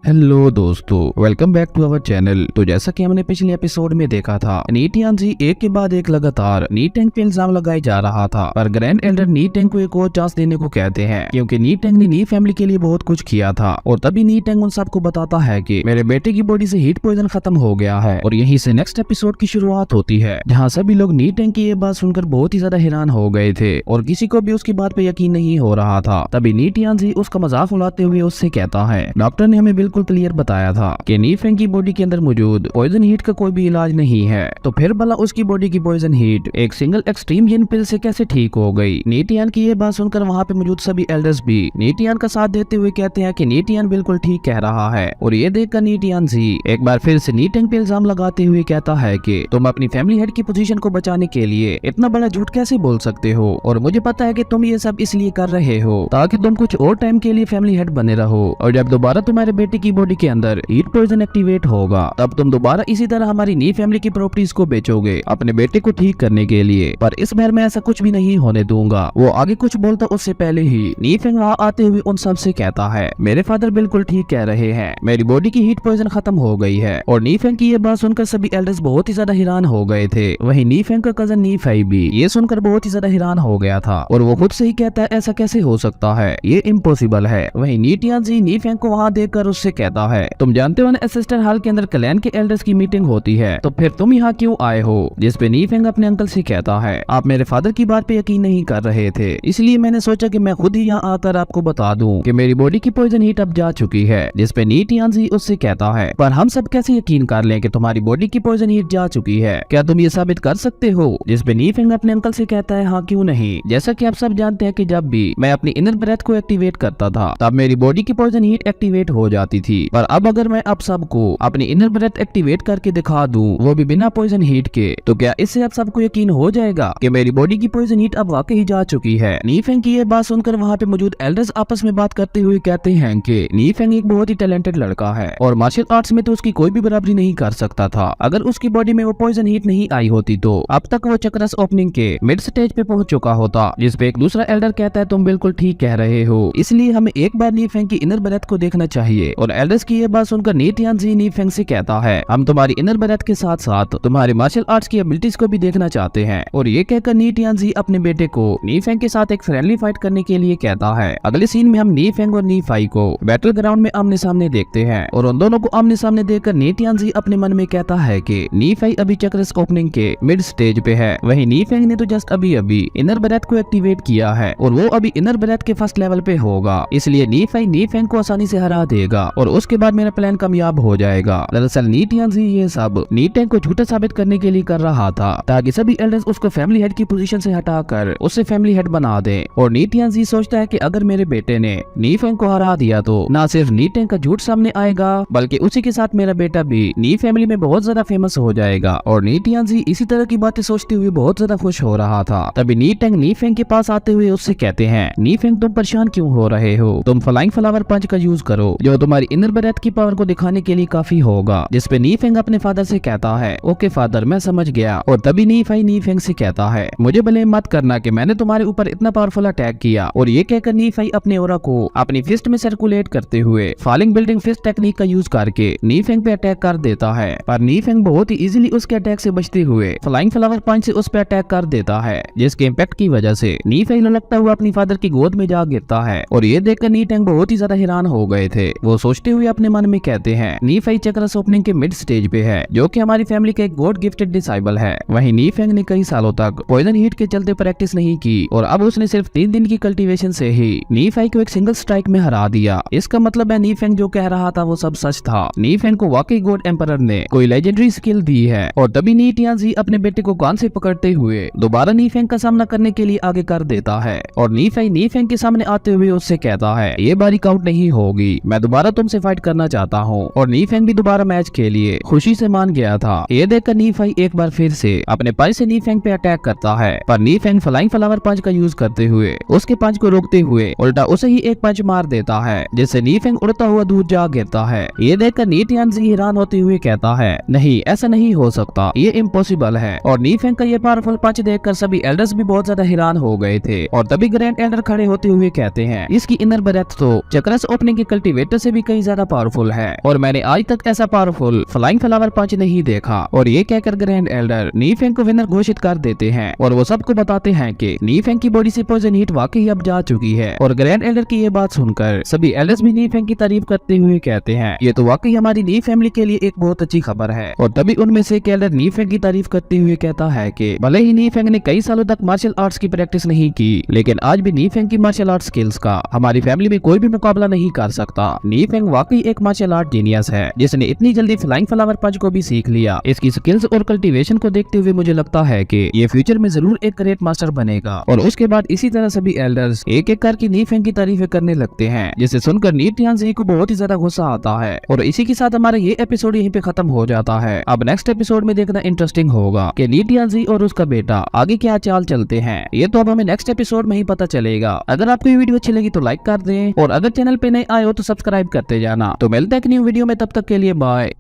Hello दोस्तों, welcome back to our channel. तो जैसा कि हमने पिछले एपिसोड में देखा था, नी टियानजी एक के बाद एक लगातार नी टेंग पे इल्जाम लगाए जा रहा था, पर ग्रैंड एल्डर नी टेंग को एक और चांस देने को कहते हैं, क्योंकि नी टेंग ने नी फैमिली के लिए बहुत कुछ किया था। और तभी नी टेंग उन सबको बताता है कि मेरे बेटे की बॉडी से हीट पॉइजन खत्म हो गया है। और यहीं से नेक्स्ट एपिसोड की शुरुआत होती है, जहाँ सभी लोग नी टेंग की ये बात सुनकर बहुत ही ज्यादा हैरान हो गए थे और किसी को भी उसकी बात पे यकीन नहीं हो रहा था। तभी नी टियानजी उसका मजाक उड़ाते हुए उससे कहता है, डॉक्टर ने हमें बिल्कुल क्लियर बताया था कि नी फेंग की बॉडी के अंदर मौजूद पॉइजन हीट का कोई भी इलाज नहीं है, तो फिर भला उसकी बॉडी की पॉइजन हीट एक सिंगल एक्सट्रीम जिन पिल से कैसे ठीक हो गई। नी टियान की ये बात सुनकर वहाँ पे मौजूद सभी एल्डर्स भी नी टियान का साथ देते हुए कहते हैं कि नी टियान बिल्कुल ठीक कह रहा है। और ये देखकर नी टियानजी एक बार फिर से नी टेंग पे इल्जाम लगाते हुए कहता है कि तुम अपनी फैमिली हेड की पोजीशन को बचाने के लिए इतना बड़ा झूठ कैसे बोल सकते हो, और मुझे पता है कि तुम ये सब इसलिए कर रहे हो ताकि तुम कुछ और टाइम के लिए फैमिली हेड बने रहो, और जब दोबारा तुम्हारे बेटे की बॉडी के अंदर हीट पॉइजन एक्टिवेट होगा तब तुम दोबारा इसी तरह हमारी नी फैमिली की प्रॉपर्टीज को बेचोगे अपने बेटे को ठीक करने के लिए। पर इस बार मैं ऐसा कुछ भी नहीं होने दूंगा। वो आगे कुछ बोलता उससे पहले ही नी फेंग वहाँ आते हुए उन सब से कहता है, मेरे फादर बिल्कुल ठीक कह रहे हैं, मेरी बॉडी की हीट पॉइजन खत्म हो गई है। और नी फेंग की ये बात सुनकर सभी एल्डर्स बहुत ही ज्यादा हैरान हो गए थे। वहीं नी फेंग का कजन नी फाई भी ये सुनकर बहुत ही ज्यादा हैरान हो गया था और वो खुद से ही कहता है, ऐसा कैसे हो सकता है, ये इम्पॉसिबल है। वहीं नी टियानजी नी फेंग को वहाँ देखकर उससे कहता है, तुम जानते हो असिस्टेंट हॉल के अंदर क्लैन के एल्डर्स की मीटिंग होती है, तो फिर तुम यहाँ क्यों आए हो। जिस पे नी फेंग अपने अंकल से कहता है, आप मेरे फादर की बात पे यकीन नहीं कर रहे थे, इसलिए मैंने सोचा कि मैं खुद ही यहाँ आकर आपको बता दूं कि मेरी बॉडी की पॉइजन हीट अब जा चुकी है। जिस पे नी टियानजी उससे कहता है, पर हम सब कैसे यकीन कर लें कि तुम्हारी बॉडी की पॉइजन हीट जा चुकी है, क्या तुम ये साबित कर सकते हो। जिस पे नी फेंग अपने अंकल से कहता है, हाँ क्यों नहीं, जैसा कि आप सब जानते हैं कि जब भी मैं अपनी इनर ब्रेथ को एक्टिवेट करता था तब मेरी बॉडी की पॉइजन हीट एक्टिवेट हो जाती थी, पर अब अगर मैं आप सबको अपनी इनर ब्रेथ एक्टिवेट करके दिखा दूं, वो भी बिना पॉइजन हीट के, तो क्या इससे आप सबको यकीन हो जाएगा कि मेरी बॉडी की पॉइजन हीट अब वाकई जा चुकी है। नी फेंग की ये बात सुनकर वहाँ पे मौजूद एल्डर्स आपस में बात करते हुए कहते हैं कि नी फेंग एक बहुत ही टैलेंटेड लड़का है और मार्शल आर्ट्स में तो उसकी कोई भी बराबरी नहीं कर सकता था। अगर उसकी बॉडी में वो पॉइजन हीट नहीं आई होती तो अब तक वो चक्रस ओपनिंग के मिड स्टेज पे पहुंच चुका होता। जिस पे एक दूसरा एल्डर कहता है, तुम बिल्कुल ठीक कह रहे हो, इसलिए हमें एक बार नी फेंग की इनर ब्रेथ को देखना चाहिए। और एल्डर्स की ये बात सुनकर नी टियानजी नी फेंग से कहता है, हम तुम्हारी इनर ब्रेथ के साथ साथ तुम्हारे मार्शल आर्ट्स की एबिलिटीज को भी देखना चाहते हैं। और ये कहकर नी टियानजी अपने बेटे को नी फेंग के साथ एक फ्रेंडली फाइट करने के लिए कहता है। अगले सीन में हम नी फेंग और नी फाई को बैटल ग्राउंड में आमने सामने देखते हैं और उन दोनों को आमने सामने देखकर नी टियानजी अपने मन में कहता है कि नी फाई अभी चक्रस ओपनिंग के मिड स्टेज पे है, वहीं नी फेंग ने तो जस्ट अभी अभी इनर ब्रेथ को एक्टिवेट किया है और वो अभी इनर ब्रेथ के फर्स्ट लेवल पे होगा, इसलिए नी फाई नी फेंग को आसानी से हरा देगा और उसके बाद मेरा प्लान कामयाब हो जाएगा। दरअसल नी टियानजी ये सब नी टेंग को झूठा साबित करने के लिए कर रहा था ताकि सभी एल्डर्स उसको फैमिली हेड की पोजीशन से हटाकर उसे फैमिली हेड बना दे। और नी टियानजी सोचता है कि अगर मेरे बेटे ने नी फेंग को हरा दिया तो ना सिर्फ नी टेंग का झूठ सामने आएगा बल्कि उसी के साथ मेरा बेटा भी नी फैमिली में बहुत ज्यादा फेमस हो जाएगा। और नी टियानजी इसी तरह की बातें सोचते हुए बहुत ज्यादा खुश हो रहा था। तभी नी टेंग नी फेंग के पास आते हुए उससे कहते हैं, नी फेंग तुम परेशान क्यों हो रहे हो, तुम फ्लाइंग फ्लावर पंच का यूज करो जो तुम्हारी इनर ब्रेथ की पावर को दिखाने के लिए काफी होगा। जिस पे नी फेंग अपने फादर से कहता है, ओके फादर मैं समझ गया। और तभी नी फाई नी फेंग से कहता है, मुझे ब्लेम मत करना कि मैंने तुम्हारे ऊपर इतना पावरफुल अटैक किया। और ये कहकर नी फाई अपने ऑरा को अपनी फिस्ट में सर्कुलेट करते हुए फॉलिंग बिल्डिंग फिस्ट टेक्निक का यूज करके नी फेंग पे अटैक कर देता है, पर नी फेंग बहुत ही इजीली उसके अटैक से बचते हुए फ्लाइंग फ्लावर पंच से उस पे अटैक कर देता है, जिसके इम्पैक्ट की वजह से नी फाई लुढ़कता हुआ अपनी फादर की गोद में जा गिरता है। और ये देखकर नी टेंग बहुत ही ज्यादा हैरान हो गए थे। वो सोचते हुए अपने मन में कहते हैं, नी फाई चक्रस ओपनिंग के मिड स्टेज पे है जो कि हमारी फैमिली का एक गॉड गिफ्टेड डिसाइबल है। वहीं नी फेंग ने कई सालों तक पॉइजन हीट के चलते प्रैक्टिस नहीं की और अब उसने सिर्फ 3 दिन की कल्टीवेशन से ही नी फाई को एक सिंगल स्ट्राइक में हरा दिया। इसका मतलब है नी फेंग जो कह रहा था वो सब सच था। नी फेंग को वाकई गॉड एम्परर ने कोई लेजेंडरी स्किल दी है। और तभी नी टियानजी अपने बेटे को कान से पकड़ते हुए दोबारा नी फेंग का सामना करने के लिए आगे कर देता है। और नी फाई नी फेंग के सामने आते हुए उससे कहता है, ये बारी काउंट नहीं होगी, मैं दोबारा तुमसे फाइट करना चाहता हूँ। और नी फेंग भी दोबारा मैच के लिए खुशी से मान गया था। ये देखकर नी फाई एक बार फिर से अपने पंच से नी फेंग पे अटैक करता है, पर नी फेंग फ्लाइंग फ्लावर पंच का यूज करते हुए उसके पंच को रोकते हुए उल्टा उसे ही एक पंच मार देता है, जिससे नी फेंग उड़ता हुआ दूर जा गिरता है। ये देखकर नी टियानजी हैरान होते हुए कहता है, नहीं ऐसा नहीं हो सकता, ये इम्पॉसिबल है। और नी फेंग का ये पावरफुल पंच देखकर सभी एल्डर्स भी बहुत ज्यादा हैरान हो गए थे। और तभी ग्रैंड एल्डर खड़े होते हुए कहते हैं, इसकी इनर ब्रेथ तो चक्रस ओपनिंग के कल्टीवेटर से भी कई कई ज्यादा पावरफुल है और मैंने आज तक ऐसा पावरफुल फ्लाइंग फ्लावर पंच नहीं देखा। और ये कहकर ग्रैंड एल्डर नी फेंग को विनर घोषित कर देते हैं और वो सबको बताते हैं कि नी फेंग की बॉडी से पॉइजन हीट वाकई अब जा चुकी है। और ग्रैंड एल्डर की ये बात सुनकर सभी एल्डर्स भी नी फेंग की तारीफ करते हुए कहते हैं ये तो वाकई हमारी नी फैमिली के लिए एक बहुत अच्छी खबर है। और तभी उनमें से एक एल्डर नी फेंग की तारीफ करते हुए कहता है कि भले ही नी फेंग ने कई सालों तक मार्शल आर्ट्स की प्रैक्टिस नहीं की, लेकिन आज भी नी फेंग की मार्शल आर्ट स्किल्स का हमारी फैमिली में कोई भी मुकाबला नहीं कर सकता। नी फेंग वाकई एक मार्शल आर्ट जीनियस है जिसने इतनी जल्दी फ्लाइंग फ्लावर पंच को भी सीख लिया। इसकी स्किल्स और कल्टीवेशन को देखते हुए मुझे लगता है कि ये फ्यूचर में जरूर एक ग्रेट मास्टर बनेगा। और उसके बाद इसी तरह सभी एल्डर्स एक एक करके नी फेंग की तारीफें करने लगते हैं, जिसे सुनकर नी टियानजी को बहुत ही ज्यादा गुस्सा आता है। और इसी के साथ हमारा ये एपिसोड यहीं पे खत्म हो जाता है। अब नेक्स्ट एपिसोड में देखना इंटरेस्टिंग होगा कि नी टियानजी और उसका बेटा आगे क्या चाल चलते हैं। ये तो अब हमें नेक्स्ट एपिसोड में ही पता चलेगा। अगर आपको ये वीडियो अच्छी लगी तो लाइक कर दें और अगर चैनल पे नए आए हो तो सब्सक्राइब करते जाना। तो मिलते हैं एक न्यू वीडियो में, तब तक के लिए बाय।